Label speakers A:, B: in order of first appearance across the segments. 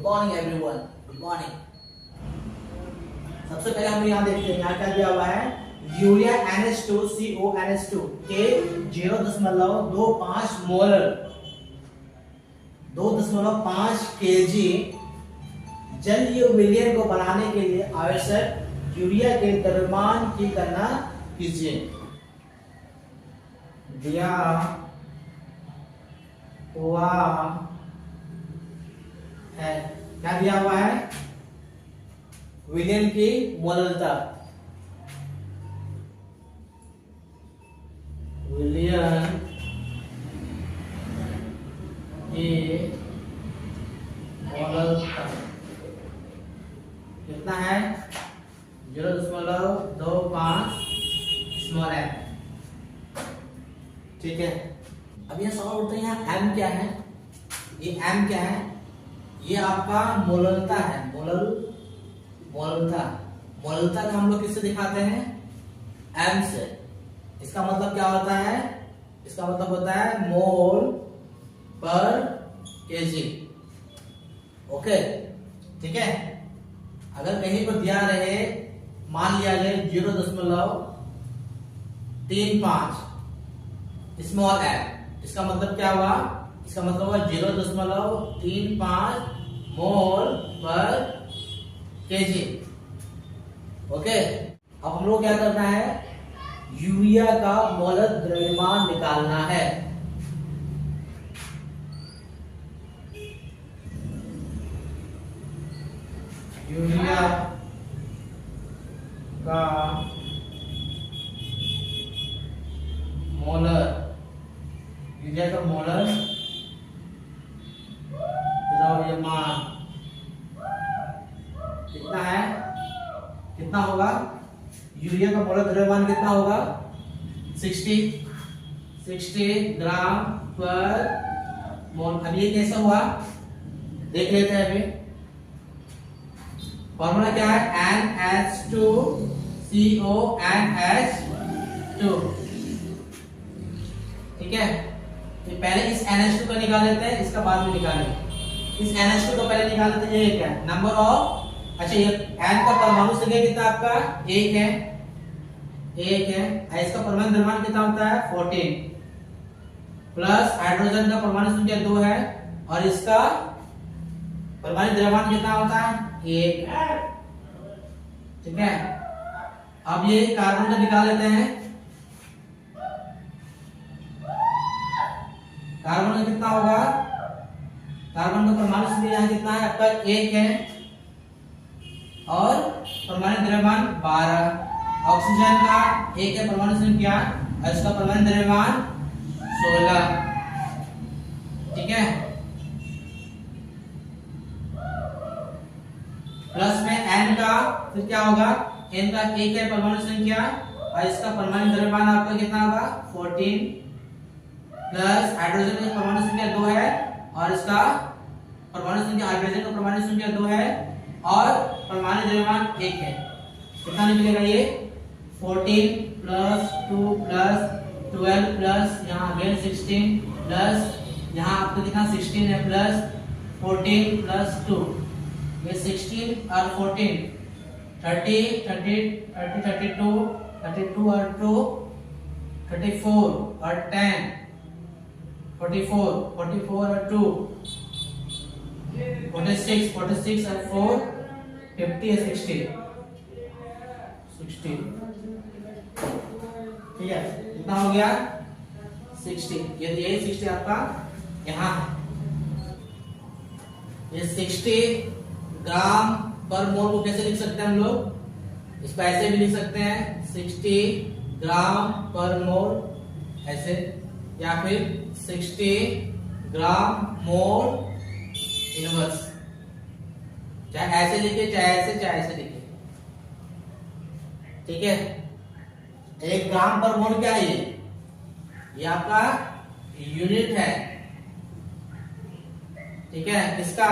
A: Good morning everyone, good morning. सबसे पहले हम यहाँ देखते हैं, यहाँ क्या दिया हुआ है, यूरिया NH2CONH2 के 0.25 मोलर 2.5 kg जलीय विलयन को बनाने के लिए आवश्यक यूरिया के द्रव्यमान की गणना कीजिए। दिया हुआ है, क्या दिया हुआ है, विलयन की मोलरता, विलयन की मोलरता कितना है, 0.25 स्मॉल m। ठीक है, अब यह सवाल उठता है, यहाँ m क्या है, ये m क्या है, ये आपका मोलरता है, मोलरता का हम लोग किससे दिखाते हैं, m से। इसका मतलब क्या होता है, इसका मतलब होता है मोल पर केजी। ओके, ठीक है। अगर कहीं पर दिया रहे, मान लिया जाए 0.35 स्मॉल m, इसका मतलब क्या हुआ, इसका मतलब हुआ 0.35 मोल पर केजी। ओके, अब हम लोग क्या करना है, यूरिया का मोलर द्रव्यमान निकालना है। यूरिया का मोलर द्रव्यमान कितना है, कितना होगा, यूरिया का मोलर द्रव्यमान कितना होगा, 60 ग्राम पर मोल। अब ये कैसा हुआ देख लेते हैं। अभी फॉर्मूला क्या है, NH2CONH2। ठीक है, तो पहले इस NH2 को निकाल लेते हैं, इसका बाद में निकालेंगे। इस NH2 को पहले निकाल लेते हैं। ये क्या है, नंबर ऑफ, अच्छा ये N का परमाणु संख्या कितना आपका, 1 है। इसका परमाणु द्रव्यमान कितना होता है, 14 प्लस हाइड्रोजन का परमाणु संख्या 2 है, और इसका परमाणु द्रव्यमान कितना होता है, 1। ठीक है, अब ये कार्बन को निकाल लेते हैं। कार्बन का कितना होगा, कार्बन का परमाणु संख्या यहाँ कितना है आपका, 1 है, और परमाणु द्रव्यमान 12। ऑक्सीजन का 1 है परमाणु संख्या, और इसका परमाणु द्रव्यमान 16। ठीक है, प्लस में N का फिर क्या होगा, N का 1 है परमाणु संख्या, और इसका परमाणु द्रव्यमान आपका कितना होगा, 14 प्लस हाइड्रोजन का परमाणु संख्या 2 है, और इसका परमाणु संख्या, हाइड्रोजन का परमाणु संख्या 2 है, और परमाणु द्रव्यमान 1 है। कितना निकलेगा ये, 14 प्लस 2 प्लस 12 प्लस यहाँ अगेन 16 प्लस यहाँ आपका कितना 16 है, प्लस 14 प्लस 2, ये 16 और 14 32 और 2 34 और 10 44 और 2 46 और 4 50 और 60। ठीक है, कितना हो गया, 60। ये 60 आपका यहाँ है। ये 60 ग्राम पर मोल को कैसे लिख सकते हैं हम लोग, इसको ऐसे भी लिख सकते हैं, 60 ग्राम पर मोल ऐसे, या फिर 60 ग्राम मोल इनवर्स, चाहे ऐसे लिखे, चाहे ऐसे लिखे। ठीक है, 1 ग्राम पर मोल क्या है, ये आपका यूनिट है। ठीक है, किसका,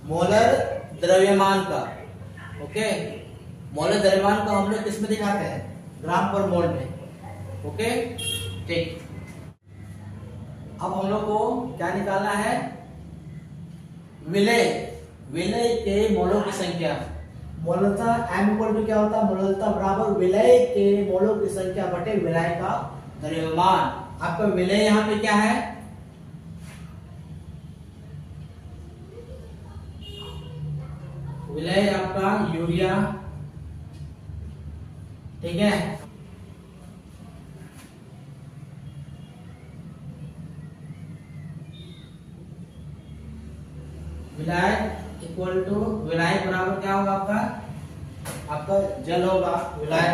A: मोलर द्रव्यमान का। ओके, मोलर द्रव्यमान को हम लोग किसमें दिखाते हैं, ग्राम पर मोल में। ओके, ठीक। अब हम लोग को क्या निकालना है, विलय विलय के मोलों की संख्या,
B: मोलता m इक्वल टू क्या होता है, मोलता बराबर विलय के मोलों की संख्या बटे विलय का
A: द्रव्यमान। आपका विलय यहाँ पे क्या है, विलय आपका यूरिया, ठीक है। विलाय इक्वल टू विलाय बराबर क्या होगा आपका जल होगा, विलाय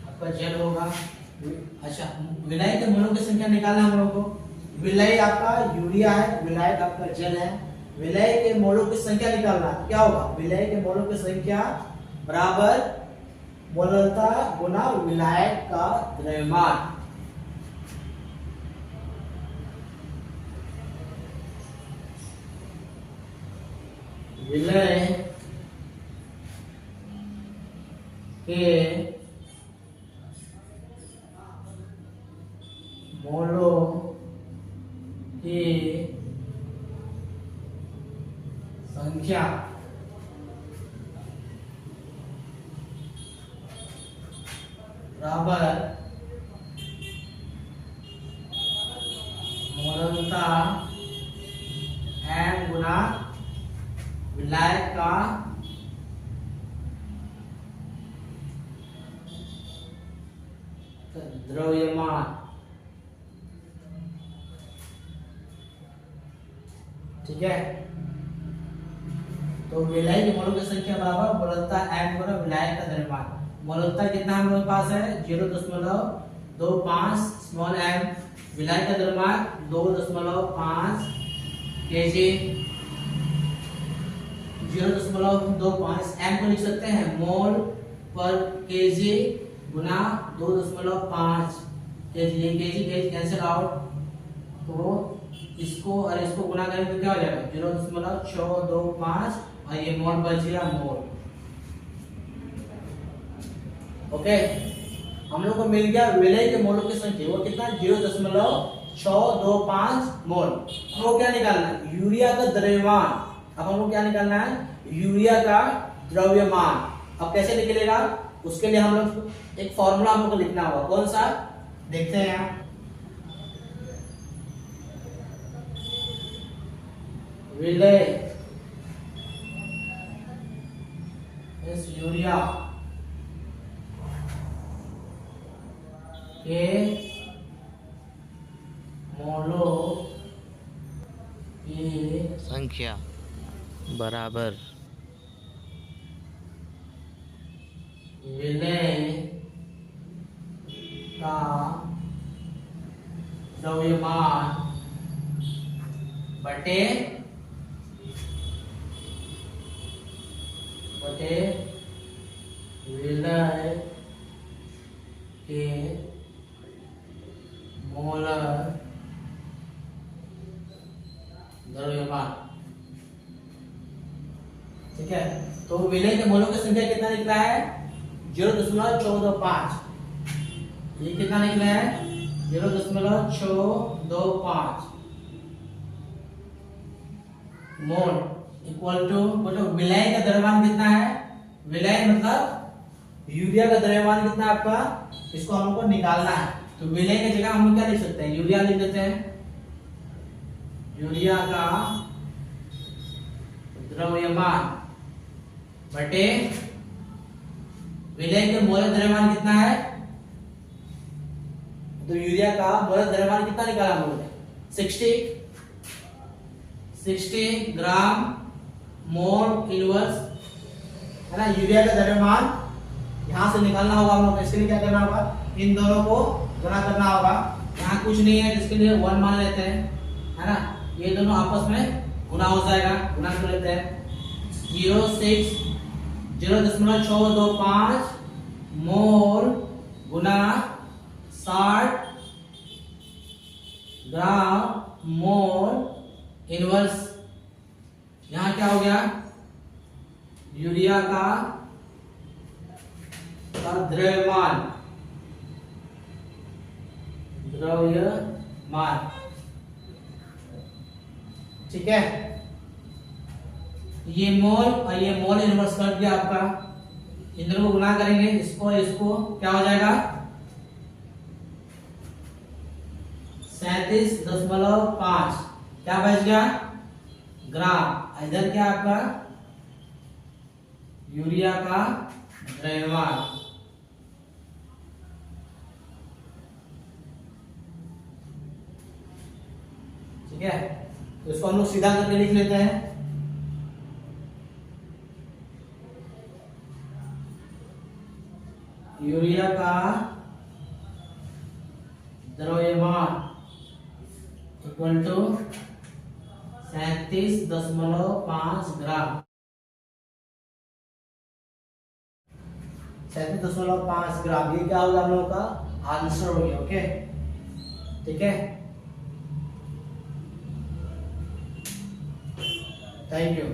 A: आपका जल होगा। अच्छा, विलाय के मोलों की संख्या निकालना हम लोग को। विलय आपका यूरिया है, विलाय आपका जल है। विलय के मोलों की संख्या निकालना, क्या होगा, विलय के मोलों की संख्या बराबर मोलता गुना विलायक का द्रव्यमान। विलय के मोलों की संख्या बराबर मोलता m गुना विलायक का द्रव्यमान, ठीक है। तो विलय की मोलों की संख्या बराबर मोलता m गुना विलायक का द्रव्यमान। मोलता कितना हम लोग के पास है, 0.25 स्मॉल m, विलायक का द्रव्यमान 2.5 kg। 0.25 m को लिख सकते हैं मोल पर kg गुना 2.5 kg। ये kg कैंसिल आउट, तो इसको और इसको गुना करें तो क्या हो जाएगा, 0.625 और ये मोल बच गया मोल। ओके, हम लोग को मिल गया विलय के मोलों की संख्या, वो कितना 0.625 मोल। वो क्या निकालना है, यूरिया का द्रव्यमान। अब हमको क्या निकालना है, यूरिया का द्रव्यमान। अब कैसे निकलेगा, उसके लिए हम लोग एक फॉर्मूला हमको लिखना होगा। कौन सा, देखते हैं यहाँ। विलय इस यूरिया के मोलों की
C: संख्या बराबर
A: विलय का द्रव्यमान बटे विलय के मोलर द्रव्यमान, ठीक है। तो विलय के मोलों की संख्या कितना निकला है, 0.625। ये कितना निकला है, 0.625 मोल इक्वल टू, बोलो विलय का द्रव्यमान कितना है, विलय मतलब यूरिया का द्रव्यमान कितना है आपका, इसको हमको निकालना है। तो विलय की जगह हम क्या लिख सकते हैं, यूरिया लिख देते हैं। यूरिया का द्रव्यमान बटे विलय के मोलर द्रव्यमान कितना है, तो यूरिया का मोलर द्रव्यमान कितना निकाला हम लोगों ने, 60 ग्राम मोल इनवर्स, है ना। यूरिया का द्रव्यमान यहां से निकालना होगा हम लोग। इसके लिए क्या करना होगा, इन दोनों को गुणा करना होगा। यहाँ कुछ नहीं है, इसके लिए 1 मान लेते हैं, है ना। ये दोनों आपस में गुणा हो जाएगा, गुणा कर लेते हैं। 0.625 मोल गुना 60 ग्राम मोल इनवर्स। यहाँ क्या हो गया, यूरिया का द्रव्यमान, ठीक है। ये मोल और ये मोल इनवर्स कर दिया आपका, इन दोनों को गुना करेंगे, इसको क्या हो जाएगा 37.5 क्या बच गया ग्राम। इधर क्या आपका यूरिया का द्रव्यमान, ठीक है। तो इसको हम लोग सीधा करके लिख लेते हैं, यूरिया का द्रव्यमान इक्वल टू 37.5 ग्राम।
B: 37.5 ग्राम, ये क्या होगा हम लोगों का आंसर हो गया। ओके, ठीक है, थैंक यू।